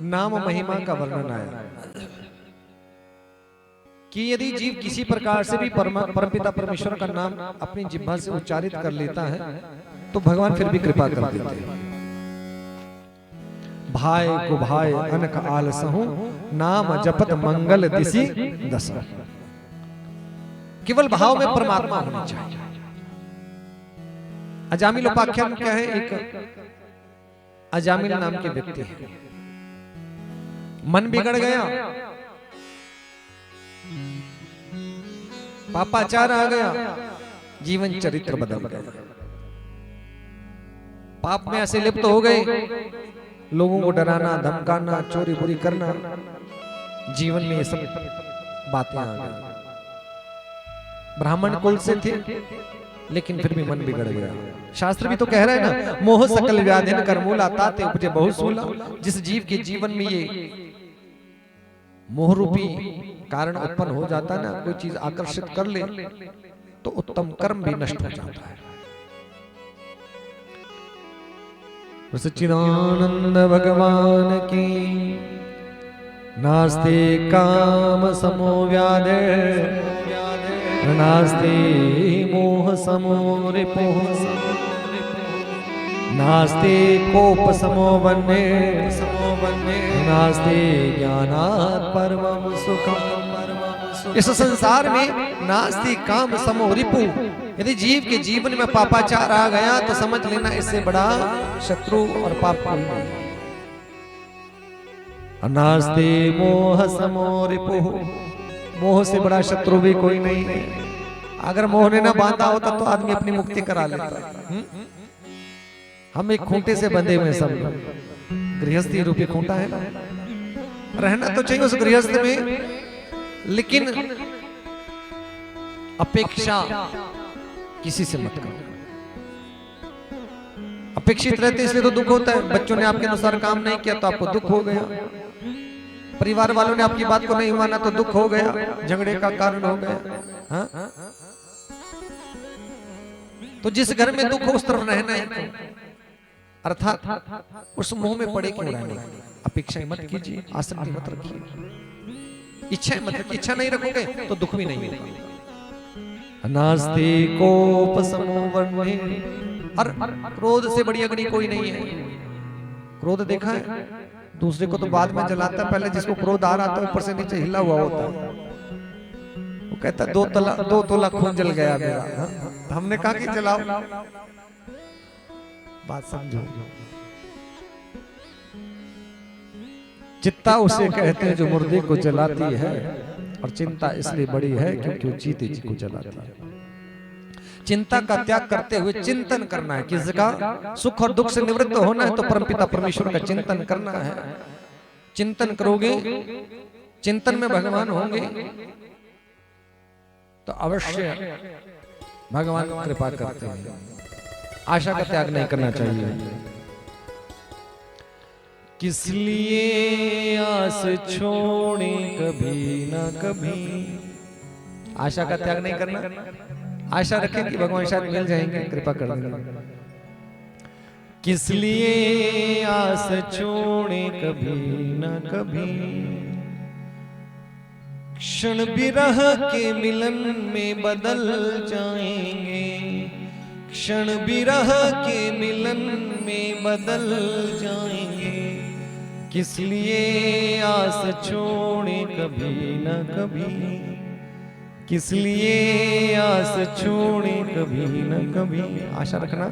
नाम महिमा का वर्णन आया कि यदि जीव किसी प्रकार से भी परमपिता परमेश्वर का नाम अपनी जिह्वा से उच्चारित कर लेता है तो भगवान फिर भी कृपा कर देते हैं। भाई को भाई अनक आलसहु नाम जपत मंगल दिसी दस। केवल भाव में परमात्मा होनी चाहिए। अजामिल उपाख्यान क्या है? एक अजामिल नाम के व्यक्ति है, मन बिगड़ गया, पापाचार आ गया, जीवन चरित्र बदल गया, पाप में ऐसे लिप्त हो गए, लोगों को डराना धमकाना चोरी बुरी करना, जीवन में ये सब बातें आ गई। ब्राह्मण कुल से थे लेकिन फिर भी मन बिगड़ गया। शास्त्र भी तो कह रहा है ना, मोह सकल व्याधिन कर मूला ताते उपजे बहु सूला। जिस जीव के जीवन में ये मोह रूपी कारण उत्पन्न हो जाता है ना, कोई चीज आकर्षित कर ले तो उत्तम कर्म भी नष्ट हो जाता है। सच्चिदानंद भगवान की नास्ते काम समो व्याधे नास्ते मोह समो रिपुः नास्ते कोप समो वन्ये नास्ते ज्ञानात् परमं सुखम्। इस संसार में नास्ति काम समो रिपु। यदि जीव के जीवन में पापाचार आ गया तो समझ लेना इससे बड़ा शत्रु और पाप कोई नहीं। नास्ति मोह समो रिपुः। मोह से बड़ा शत्रु भी कोई नहीं है। अगर मोह ने ना बांधा होता तो आदमी अपनी मुक्ति करा लेता। हम एक खूंटे से बंधे हुए सब, गृहस्थी रूपी खूंटा है ना, रहना तो चाहिए उस गृहस्थ में, लेकिन अपेक्षा किसी से मत करो। अपेक्षित रहते इसलिए तो दुख होता है। बच्चों ने आपके अनुसार काम नहीं किया तो आपको दुख हो गया, परिवार वालों ने आपकी बात को नहीं माना तो दुख हो गया, झगड़े का कारण हो गया। हाँ? तो जिस घर में दुख हो उस तरफ रहना है, अर्थात उस मोह में पड़े क्यों रहना। अपेक्षाएं मत कीजिए, आसक्ति मत रखिए, इच्छाएं मत रखिए। इच्छा नहीं रखोगे तो दुख भी नहीं होगा। नास्ति कोप समो वन्ये। और क्रोध से बड़ी अग्नि कोई नहीं है। क्रोध देखा है? दूसरे को तो बाद में जलाता है, पहले जिसको क्रोध आ रहा था ऊपर से नीचे हिला हुआ होता है। वो कहता है 2 तोला खून जल गया मेरा। हमने कहा कि जलाओ, बात समझो। चित्ता उसे कहते हैं जो मुर्दे को जलाती है, और चिंता इसलिए बड़ी है क्योंकि वो जीते जी को जलाती है। चिंता का त्याग करते हुए चिंतन करना है। किसका? सुख और दुख से निवृत्त होना है तो परमपिता परमेश्वर का चिंतन करना है। चिंतन करोगे, चिंतन में भगवान होंगे तो अवश्य भगवान कृपा करते हैं। आशा का त्याग नहीं करना चाहिए। किस लिए आस छोड़े कभी ना कभी। आशा का त्याग नहीं करना। आशा रखें कि भगवान शायद मिल जाएंगे, कृपा कर देंगे। किस लिए आस छोड़े कभी न कभी, क्षण विरह के मिलन में बदल जाएंगे। क्षण विरह के मिलन में बदल जाएंगे। किस लिए आस छोड़े कभी न कभी, किस लिए आस छोड़े कभी न कभी। आशा रखना,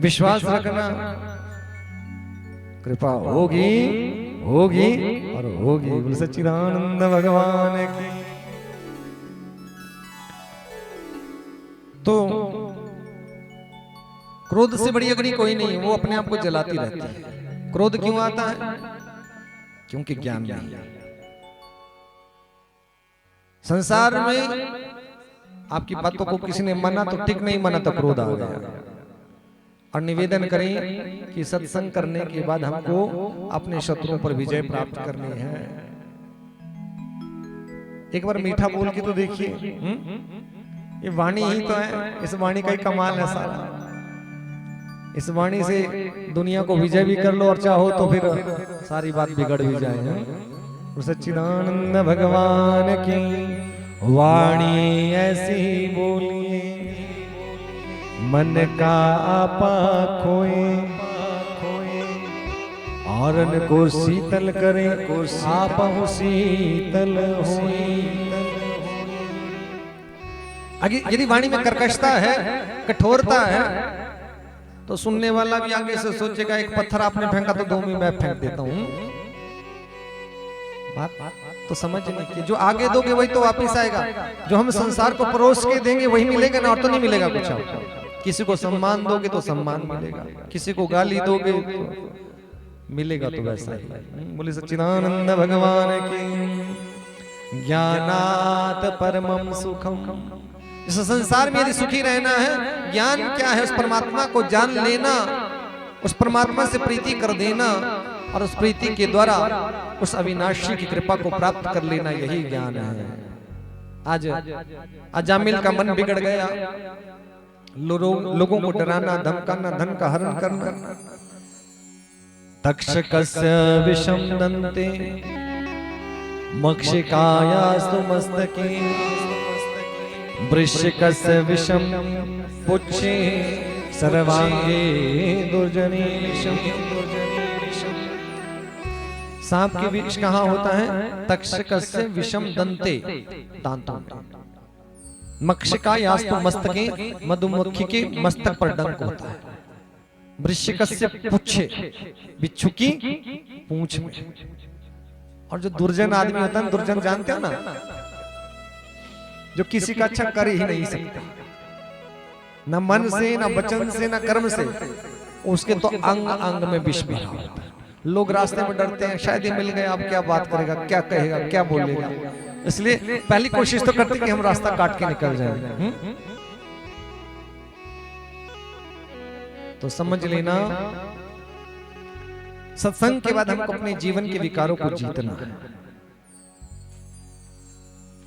विश्वास रखना, कृपा होगी होगी और होगी। बोल सच्चिदानंद भगवान की। तो क्रोध से बड़ी अग्नि कोई नहीं है, वो अपने आप को जलाती रहती है। क्रोध क्यों आता है? क्योंकि ज्ञान नहीं है। संसार में आपकी बातों को किसी ने माना तो ठीक, नहीं माना तो क्रोध आ गया। और निवेदन करें कि सत्संग करने के बाद हमको अपने शत्रुओं पर विजय प्राप्त करनी है। एक बार मीठा बोल के तो देखिए। ये वाणी ही तो है, इस वाणी का ही कमाल है सारा। इस वाणी से दुनिया को विजय भी कर लो और चाहो तो फिर सारी बात बिगड़ भी जाए। सच्चिदानंद भगवान की वाणी ऐसी बोलिए, मन का आपा खोए, और को शीतल करे, आप शीतल होए। यदि वाणी में कर्कशता है, कठोरता है, तो सुनने वाला भी आगे से सोचेगा एक पत्थर आपने फेंका तो दो में मैं फेंक देता हूं। बात तो समझने की, जो आगे दोगे वही तो वापस आएगा। जो हम संसार को परोस के देंगे वही मिलेगा ना, और तो नहीं मिलेगा कुछ। आपको किसी को सम्मान दोगे तो सम्मान मिलेगा, किसी को गाली दोगे तो मिलेगा तो वैसा ही। बोले सच्चिदानंद भगवान की। ज्ञानात परमम सुखम। इस संसार में यदि सुखी रहना है, ज्ञान क्या है? उस परमात्मा को जान लेना, उस परमात्मा से प्रीति कर देना, और उस प्रीति के द्वारा उस अविनाशी की कृपा को प्राप्त कर लेना, यही ज्ञान है। आज अजामिल का मन बिगड़ गया, लोगों को डराना, धमकाना, धन का हरण करना। तक्षकस्य विषम दन्ते मक्षिकायास्तु मस्तके, वृश्चिकस्य विषम पुच्छे सर्वांगे दुर्जनेशम। सांप की विष कहाँ होता है? तक्षकस्य विषम दंते, दांतों में। मक्षिकायास्तु मस्तके, मधुमक्खी के मस्तक पर डंक होता है। वृश्चिकस्य पुच्छे, बिच्छू की पूंछ में। और जो दुर्जन आदमी होता है, दुर्जन जानते हो ना, जो किसी का अच्छा कर ही नहीं सकता, न मन से, न वचन से, न कर्म से, उसके तो अंग अंग में विष भरा होता है। लोग रास्ते में डरते हैं, शायद ही मिल गए, अब क्या बात करेगा, क्या कहेगा, क्या बोलेगा। इसलिए पहली कोशिश तो करते कि हम रास्ता काट के निकल जाए। तो समझ लेना, सत्संग के बाद हमको अपने जीवन के विकारों को जीतना है।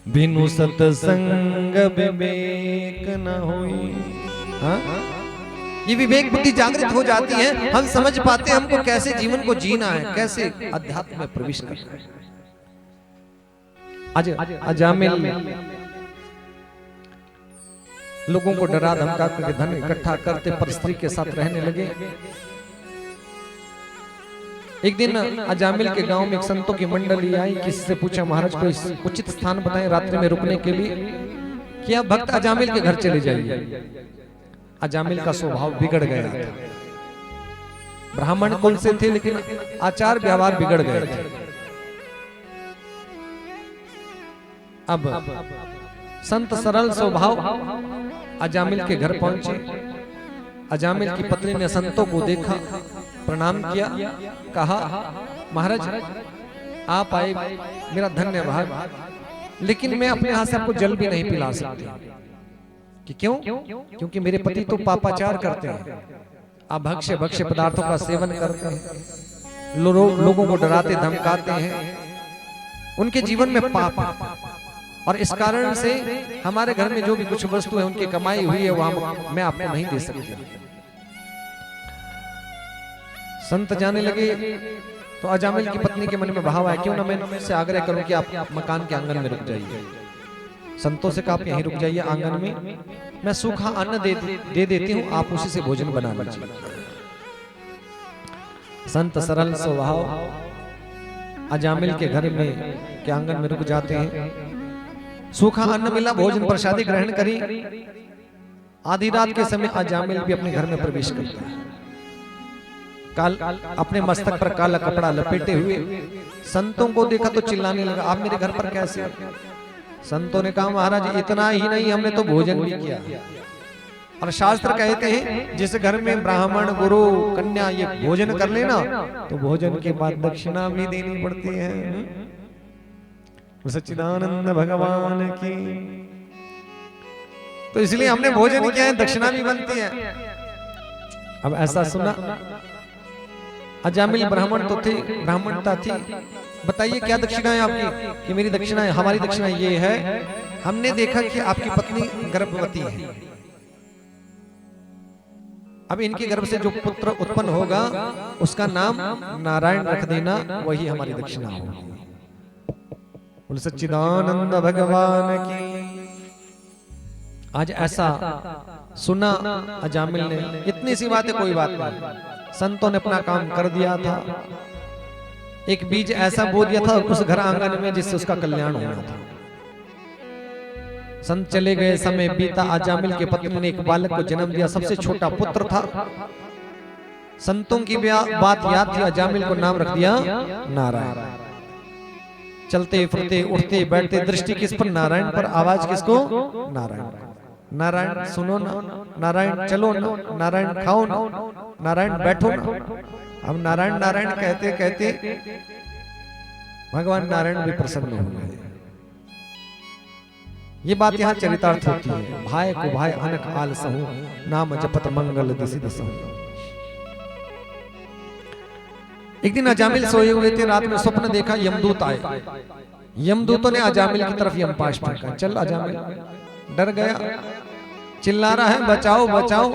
बिनु सत्संग विवेक न होई। ये विवेक बुद्धि जागृत हो जाती है, हम समझ पाते हैं हमको कैसे जीवन को जीना है, कैसे अध्यात्म में प्रवेश करना है। आज अजामिल लोगों को डरा धमका करके धन इकट्ठा करते, पर स्त्री के साथ रहने लगे। एक दिन अजामिल के गांव में एक संतों की मंडली आई, किसी से पूछा महाराज कोई उचित स्थान बताएं रात्रि में रुकने के लिए, क्या भक्त अजामिल के घर चले जाइए। अजामिल का स्वभाव बिगड़ गया था, ब्राह्मण कुल से थे लेकिन आचार व्यवहार बिगड़ गए थे। अब संत सरल स्वभाव अजामिल के घर पहुंचे। अजामिल की पत्नी ने संतों को देखा, प्रणाम किया, कहा महाराज आप आए, मेरा धन्यवाद, लेकिन मैं अपने हाथ से आपको जल भी नहीं पिला सकती। कि क्यों? क्योंकि मेरे पति तो पापाचार करते हैं, आप भक्ष्य पदार्थों का सेवन करते हैं, लोगों को डराते धमकाते हैं, उनके जीवन में पाप है। और इस कारण से हमारे घर में जो भी कुछ वस्तु है उनकी कमाई हुई है वो मैं आपको नहीं दे सकती। संत जाने लगे तो अजामिल की पत्नी के मन में भाव आया, क्यों ना मैं उनसे आग्रह करूं कि आप मकान के आंगन में रुक जाइए। संतों से कहा आप यहीं रुक जाइए आंगन में, मैं सूखा अन्न दे देती हूँ, आप उसी से भोजन बना लीजिए। संत सरल स्वभाव अजामिल के घर में के आंगन में रुक जाते हैं। सूखा अन्न मिला, भोजन प्रसादी ग्रहण करी। आधी रात के समय अजामिल भी अपने घर में प्रवेश करता है। अपने मस्तक पर काला कपड़ा लपेटे हुए संतों को देखा तो चिल्लाने लगा, आप मेरे घर पर कैसे? संतों ने कहा महाराज इतना ही नहीं, हमने तो भोजन भी किया। और शास्त्र कहते हैं जिस घर में ब्राह्मण गुरु कन्या ये भोजन कर लेना तो भोजन के बाद दक्षिणा भी देनी पड़ती है। सच्चिदानंद भगवान की। तो इसलिए हमने भोजन किया है, दक्षिणा भी बनती है। अब ऐसा सुना, अजामिल ब्राह्मण तो थे, ब्राह्मणता थी, बताइए क्या दक्षिणा है आपकी? कि मेरी दक्षिणा है, हमारी दक्षिणा ये है, हमने देखा कि आपकी पत्नी गर्भवती है, अब इनके गर्भ से जो पुत्र उत्पन्न होगा उसका नाम नारायण रख देना, वही हमारी दक्षिणा होगी। बोल सच्चिदानंद भगवान की। आज ऐसा सुना अजामिल ने, इतनी सी बात है, कोई बात नहीं, संतों ने अपना काम कर दिया था। एक बीज ऐसा बो दिया था उस घर आंगन में जिससे उसका कल्याण होना था। संत चले गए, समय बीता, अजामिल के पत्नी ने एक बालक को जन्म दिया, सबसे छोटा पुत्र था। संतों की बात याद थी, अजामिल को नाम रख दिया नारायण। चलते फिरते उठते बैठते दृष्टि किस पर? नारायण पर। आवाज किसको? नारायण। नारायण सुनो ना, नारायण चलो ना, नारायण खाओ ना, नारायण बैठो ना। अब नारायण नारायण कहते कहते भगवान नारायण भी प्रसन्न हो गए। ये बात यहाँ चरितार्थ होती है। भाई को भाई अनक आल सहु, नाम जपत मंगल दिसि दिसहु। एक दिन अजामिल सोए हुए थे, रात में स्वप्न देखा, यमदूत आए। यमदूतों ने अजामिल की तरफ यमपाश फेंका। चल अजामिल डर गया, चिल्ला रहा है बचाओ बचाओ,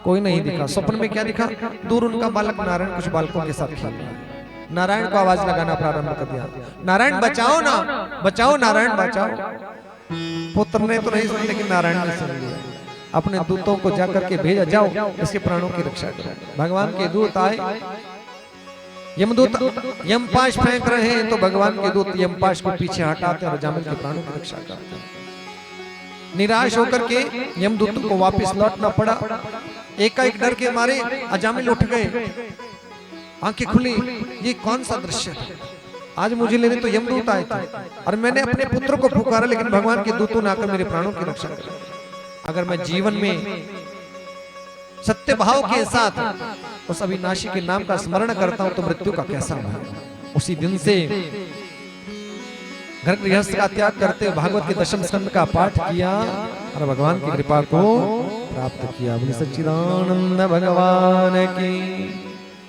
कोई नहीं दिखा। स्वप्न में क्या दिखा? दूर उनका बालक नारायण कुछ बालकों के साथ खेल रहा है। नारायण को आवाज लगाना प्रारंभ कर दिया, नारायण बचाओ ना, बचाओ नारायण बचाओ। पुत्र ने तो नहीं सुना, लेकिन नारायण ने सुन लिया। अपने दूतों को जाकर के भेजा, जाओ इसके प्राणों की रक्षा करो। भगवान के दूत आए, यमदूत यमपाश फेंक रहे हैं तो भगवान के दूत यमपाश को पीछे हटाते और अजामिल के प्राणों की रक्षा करते हैं। निराश होकर के यमदूत को वापस लौटना पड़ा। एकाएक डर के मारे अजामिल उठ गए, आंखें खुली, ये कौन सा दृश्य था? आज मुझे लेने तो यमदूत आए थे और मैंने अपने पुत्र को पुकारा, लेकिन भगवान के दूतों ने आकर मेरे प्राणों की रक्षा की। अगर मैं जीवन में सत्य भाव के साथ उस अविनाशी के नाम का स्मरण करता हूं तो मृत्यु का कैसा होगा। उसी दिन से घर गृहस्थ का त्याग करते भागवत के दशम स्कंद का पाठ किया और भगवान की कृपा को प्राप्त किया। बोले सच्चिदानंद भगवान की।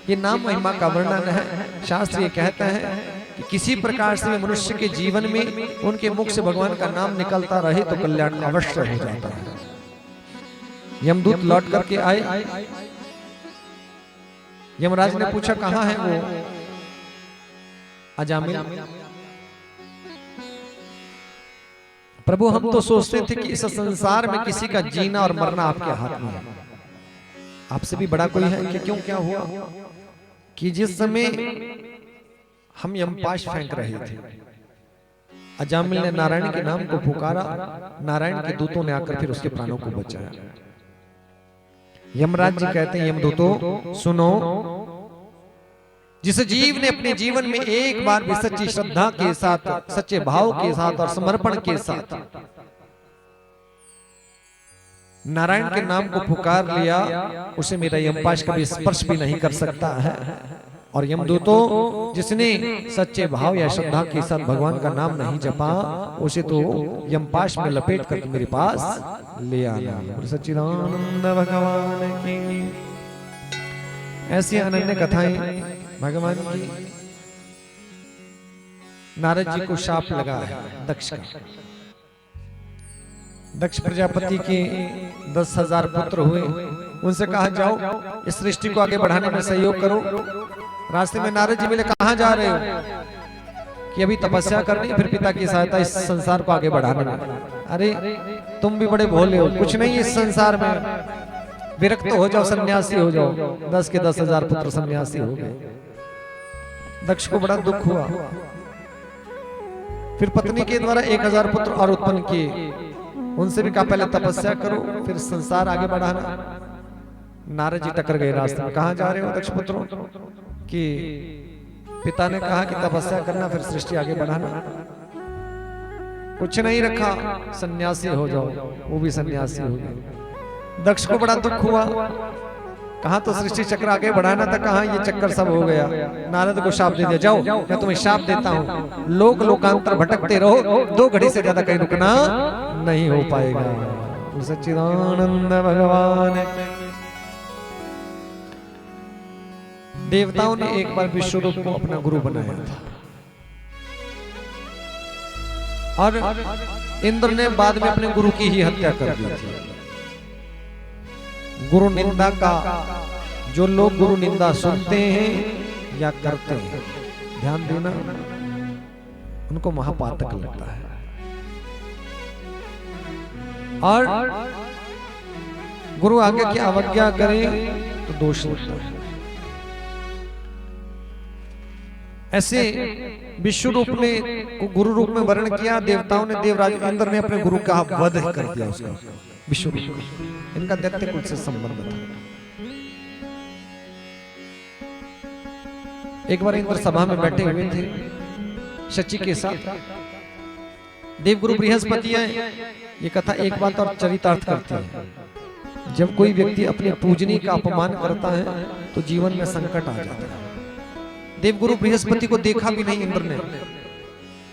ये नाम महिमा का वर्णन है। शास्त्र ये कहता है कि किसी प्रकार से मनुष्य के जीवन में उनके मुख से भगवान का नाम निकलता रहे तो कल्याण अवश्य हो जाता है। यमदूत लौट करके आए, यमराज ने पूछा कहां है वो अजामिल? प्रभु हम तो सोचते थे कि इस संसार में किसी का जीना और मरना आपके हाथ में है, आपसे भी बड़ा कोई है कि क्यों? क्या हुआ कि जिस समय हम यमपाश फेंक रहे थे, अजामिल ने नारायण के नाम को पुकारा, नारायण के दूतों ने आकर फिर उसके प्राणों को बचाया। यमराज जी कहते हैं यमदूतों सुनो, जिस जीव ने अपने जीवन में एक बार भी सच्ची श्रद्धा के साथ, सच्चे भाव के साथ और समर्पण के साथ नारायण के नाम को पुकार लिया, उसे मेरा यमपाश कभी स्पर्श भी नहीं कर सकता है। और यमदूतों जिसने सच्चे भाव या श्रद्धा के साथ भगवान का नाम नहीं जपा, उसे तो यमपाश में लपेट करके मेरे पास ले आना। सच्चिदानंद भगवान की। ऐसी अनन्य कथाएं भगवान की। नारद जी को शाप लगा है दक्ष का। दक्ष प्रजापति के 10,000 पुत्र हुए, उनसे कहा जाओ इस सृष्टि को आगे बढ़ाने में सहयोग करो। रास्ते में नारद जी मिले, कहां जा रहे हो? कि अभी तपस्या करनी, फिर पिता की सहायता इस संसार को आगे बढ़ाने में। अरे तुम भी बड़े भोले हो, कुछ नहीं इस संसार में, विरक्त हो जाओ, सन्यासी हो जाओ। 10 के 10,000 पुत्र सन्यासी हो गए। दक्ष को बड़ा दुख हुआ। फिर पत्नी के द्वारा 1000 पुत्र और उत्पन्न किए। उनसे भी कहा पहले तपस्या करो, फिर संसार आगे बढ़ाना। नारद जी टकर गए रास्ते में, कहां जा रहे हो दक्ष पुत्रों? कि पिता ने कहा कि तपस्या करना, फिर सृष्टि आगे बढ़ाना। कुछ नहीं रखा, सन्यासी हो जाओ। वो भी सन्यासी हो गए। दक्ष को बड़ा दुख हुआ। कहा तो सृष्टि चक्र आगे बढ़ाना था, कहा ये चक्कर सब हो गया। नारद को शाप दे दिया, जाओ मैं तुम्हें शाप देता हूँ, लोक लोकांतर भटकते रहो, 2 घड़ी से ज्यादा कहीं रुकना नहीं हो पाएगा। सच्चिदानंद भगवान। देवताओं ने एक बार विश्वरूप को अपना गुरु बनाया था और इंद्र ने बाद में अपने गुरु की ही हत्या कर दी थी। गुरु निंदा का, जो लोग गुरु निंदा सुनते हैं या करते हैं, ध्यान देना, उनको महापातक लगता है। और गुरु आज्ञा की अवज्ञा करें तो दोष लगता है। ऐसे विश्व रूप ने को गुरु रूप में वर्ण किया, देवताओं ने, देवराज इंद्र ने अपने गुरु का वध कर दिया उसका, विश्व रूप का। इनका दैत्य कुल से संबंध था। एक बार इंद्र सभा में बैठे हुए थे शची के साथ। देवगुरु बृहस्पति है। ये कथा एक बात और चरितार्थ करती है। जब कोई व्यक्ति अपने पूजनी का अपमान करता है तो जीवन में संकट आ जाता है। देवगुरु बृहस्पति को देखा भी नहीं इंद्र ने,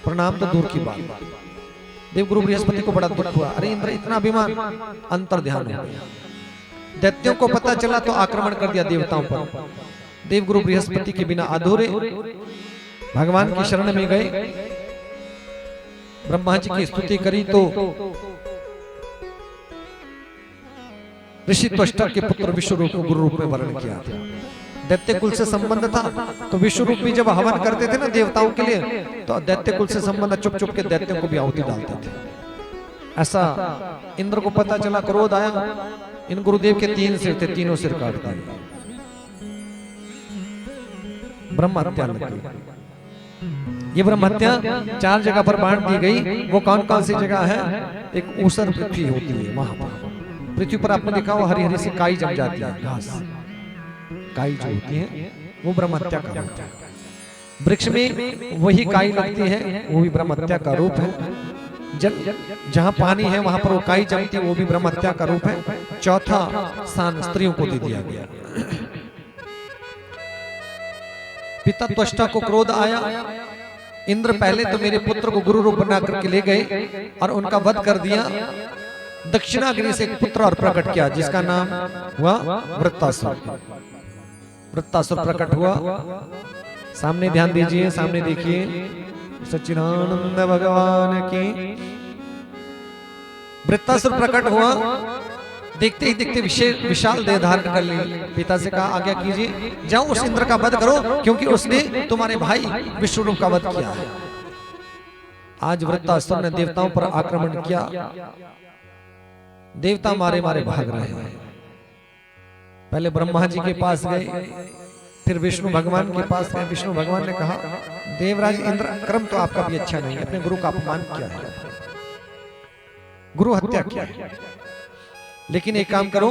प्रणाम तो दूर की बात। देवगुरु बृहस्पति को बड़ा दुख हुआ। अरे इंद्र इतना अभिमान, अंतर ध्यान हो गया। दैत्यों को पता चला तो आक्रमण कर दिया देवताओं पर। देवगुरु बृहस्पति के बिना अधूरे, भगवान की शरण में गए, ब्रह्मा जी की स्तुति करी तो ऋषि त्वष्टा के पुत्र विश्वरूप को गुरु रूप में वर्ण किया था। दैत्य कुल से संबंध था तो विश्वरूप भी जब हवन करते थे ना देवताओं के लिए, तो दैत्य कुल से संबंध चुप चुप के दैत्यों को भी आहुति डालते थे। ऐसा इंद्र को पता चला, क्रोध आया। इन गुरुदेव के 3 सिर थे, तीनों सिर काट दिए। ब्रह्म हत्या लग गई। ये ब्रह्म हत्या 4 जगह पर बांट दी गई। वो कौन कौन सी जगह है? एक ऊसर पृथ्वी होती है, वहां पृथ्वी पर आपने देखा वो हरी हरी सी काई जम जाती है, घास काई जो होती है वो ब्रह्म हत्या का रूप है। वृक्ष में वही काई लगती है, वो भी ब्रह्म हत्या का रूप है। जहां पानी है वहां पर वो काई जमती है, वो भी ब्रह्म हत्या का रूप है। चौथा स्थान स्त्रियों को दे दिया गया। पिता त्वष्टा को क्रोध आया। इंद्र पहले तो मेरे पुत्र को गुरु रूप बना करके ले गए और उनका वध कर दिया। दक्षिणाग्नि से एक पुत्र और प्रकट किया जिसका नाम हुआ वृत्तासुर। वृत्तासुर प्रकट हुआ। सामने ध्यान दीजिए, सामने देखिए, सच्चिदानंद भगवान की। वृत्तासुर प्रकट हुआ। देखते ही देखते विशाल देह धारण कर ली। पिता से कहा आज्ञा कीजिए, जाओ उस इंद्र का वध करो, क्योंकि उसने तुम्हारे भाई विश्वरूप का वध किया है। आज वृत्तासुर ने देवताओं पर आक्रमण किया। देवता मारे मारे भाग रहे हैं। पहले ब्रह्मा जी के पास गए, फिर विष्णु भगवान के पास गए। विष्णु भगवान ने कहा देवराज इंद्र, क्रम तो आपका भी अच्छा नहीं, अपने गुरु का अपमान किया है, गुरु हत्या किया है। लेकिन एक काम करो,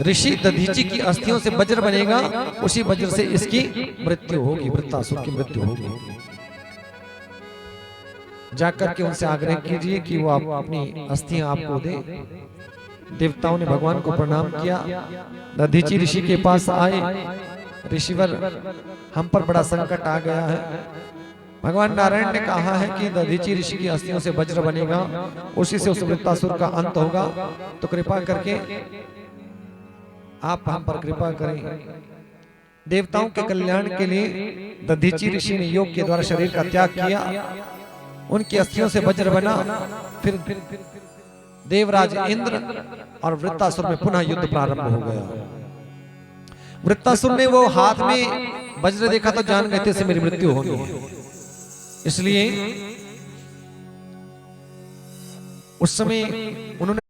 ऋषि दधीचि की अस्थियों से वज्र बनेगा, उसी वज्र से इसकी मृत्यु होगी, वृत्तासुर की मृत्यु होगी। जाकर के उनसे आग्रह कीजिए कि वो आप अपनी अस्थियां आपको दे। देवताओं ने भगवान को प्रणाम किया। दधीचि ऋषि के पास आए। ऋषिवर, हम पर बड़ा संकट आ गया है। भगवान नारायण ने कहा है कि दधीचि ऋषि की अस्थियों से वज्र बनेगा, उसी से उस वृत्तासुर का अंत होगा। तो कृपा करके आप हम पर कृपा करें। देवताओं के कल्याण के लिए दधीचि ऋषि ने योग के द्वारा शरीर का त्याग किया। उनकी अस्थियों से वज्र बना। फिर देवराज इंद्र और वृत्तासुर में पुनः युद्ध प्रारंभ हो गया। वृत्तासुर ने वो हाथ में वज्र देखा तो जान गए थे से मेरी मृत्यु होनी है। इसलिए उस समय उन्होंने